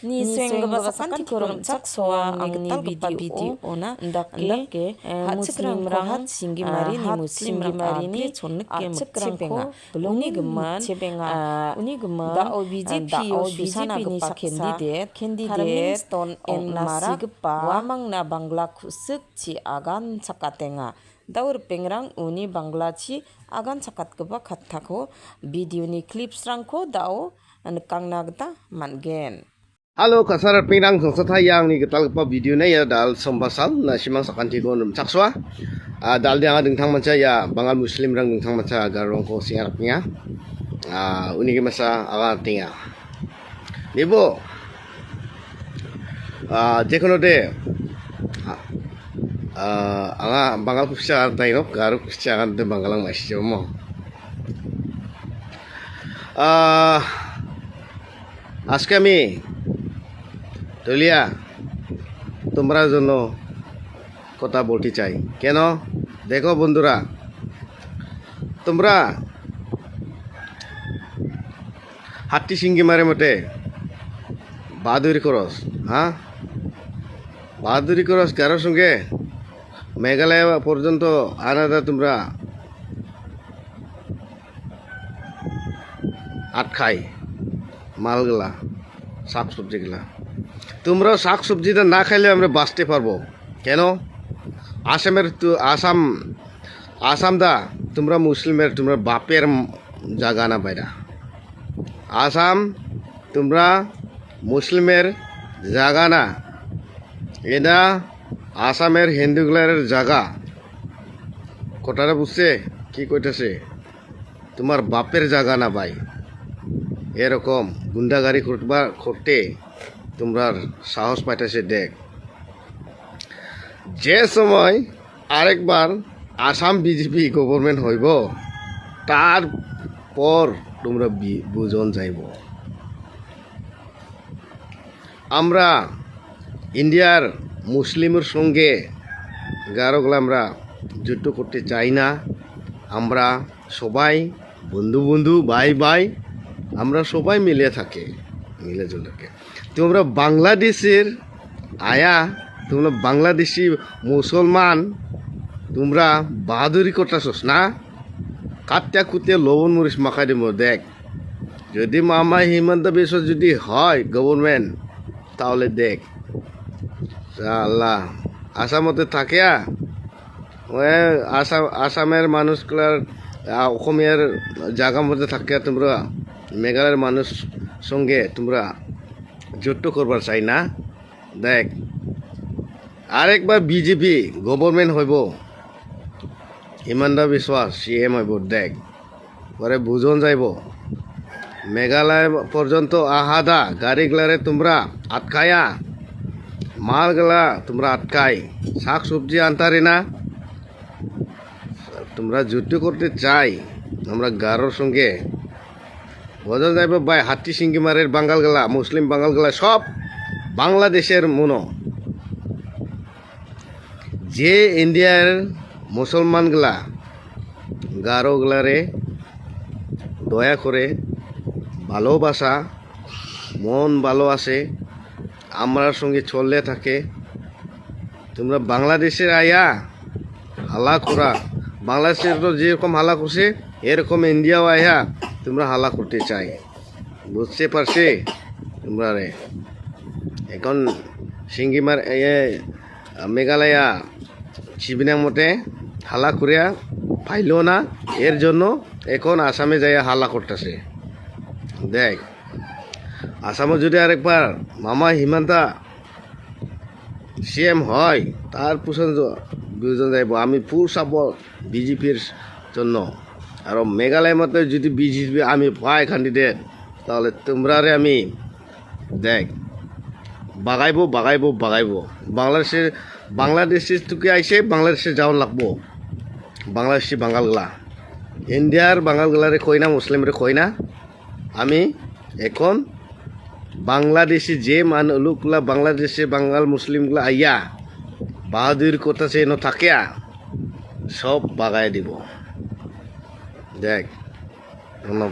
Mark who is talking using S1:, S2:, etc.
S1: ni swengba sakanti korom chak soa angni video ona ndake muslim rang hat singi mari ni chonke muksepenga uni gman da o BJP o susana gpa candidate stone en mara wamang na bangla khusuk chi agan chakatenga daur pengrang uni bangla chi agan chakat gba khattako video ni clips rangko dao kangna gta mangen.
S2: Halo kasar pinang songsa yang ni ketal pa video na ya dal sombasal na simang sakanti ko num chakswa dal dia dingthang mancha ya bangal muslim rang dingthang mancha garong ko singarapnya uni ke masa aga tinga nibo jekono de aga bangal kupsa taino garu kupsa kan de bangalang masih mo আজকে আমি দলিয়া তোমরা জন্য কথা বলতে চাই কেন দেখো বন্ধুরা তোমরা হাতি সিঙ্গি মারে মতে বাহাদুরি করস বাহাদুরি করস কারোর সঙ্গে মেঘালয় পর্যন্ত আনাদা তোমরা আটকাই মালগুলা শাক সবজিগুলা তোমরা শাক সবজিটা না খাইলে আমরা বাঁচতে পারবো কেন আসাম দা তোমরা মুসলিমের তোমরা বাপের জায়গা না বাইরা আসাম তোমরা মুসলিমের জায়গা না এটা আসামের হিন্দুগুলার জায়গা কথাটা বুঝছে কি কইতেছে তোমার বাপের জায়গা না ভাই এরকম গুন্ডাগাড়ি করতে তোমরা সাহস পাইতেছে দেখ যে সময় আরেকবার আসাম বিজেপি গভর্নমেন্ট হইব তারপর তোমরা বুঝন যাইব আমরা ইন্ডিয়ার মুসলিমের সঙ্গে গারোগুলা আমরা যুদ্ধ করতে চাই না আমরা সবাই বন্ধু ভাই ভাই আমরা সবাই মিলে থাকে মিলে জুলে তোমরা বাংলাদেশের তোমরা বাংলাদেশি মুসলমান তোমরা বাহাদুরি করতেছস না কাটটা কুটে লবণ মরিচ মাখাই দিব দেখ যদি মামা হিমন্ত বিশ্ব যদি হয় গভর্নমেন্ট তাহলে দেখ আল্লাহ আসামতে থাকে আসামের মানুষগুলার অসমীয়ার জায়গার মধ্যে থাকে তোমরা মেঘালয়ের মানুষ সঙ্গে তোমরা যুদ্ধ করবার চাই না দেখ আরেকবার বিজেপি গভর্নমেন্ট হইব হিমন্ত বিশ্ব সিএম হইব দেখ পরে বুঝন যাইব মেঘালয় পর্যন্ত আহাদা গাড়িগুলারে তোমরা আটকায়া মালগুলা তোমরা আটকাই শাক সবজি আনতারি না তোমরা যুদ্ধ করতে চাই আমরা গারোর সঙ্গে বোঝা যাইব ভাই হাতি সিঙ্গি মারের বাঙালগুলা মুসলিম বাঙালগুলা সব বাংলাদেশের মনো যে ইন্ডিয়ার মুসলমানগুলা গারোগুলারে দয়া করে ভালোবাসা মন ভালো আছে আমরার সঙ্গে চললে থাকে তোমরা বাংলাদেশের আয়া হালা করা বাংলাদেশের তো যেরকম হালা করছে এরকম ইন্ডিয়াও আয়া তোমরা হালা করতে চাই বুঝতে পারছে তোমরা রে এখন সিঙ্গিমার মেঘালয়া শিবিনার মতে হালা করিয়া পাইল না এর জন্য এখন আসামে যাইয়া হালা করতেছে দেখ আসামে যদি আরেকবার মামা হিমন্তা সিএম হয় তার পছন্দ বুঝন যাইব আমি ফুল সাপোর্ট বিজেপির জন্য আর মেঘালয় মতো যদি বিজেপি আমি পাই ক্যান্ডিডেট তাহলে তোমরারে আমি দেখ বাগাইব বাংলাদেশের থেকে আইসে বাংলাদেশে যাওয়া লাগবো বাংলাদেশি বাঙালগুলা ইন্ডিয়ার বাঙালগুলারে কই না মুসলিমরে কই না আমি এখন বাংলাদেশি যে লোকগুলা বাংলাদেশে বাঙাল মুসলিমগুলা আইয়া বাহাদুর করতেছে এনে থাকিয়া সব বাগাই দিব দেখ ধন্যবাদ।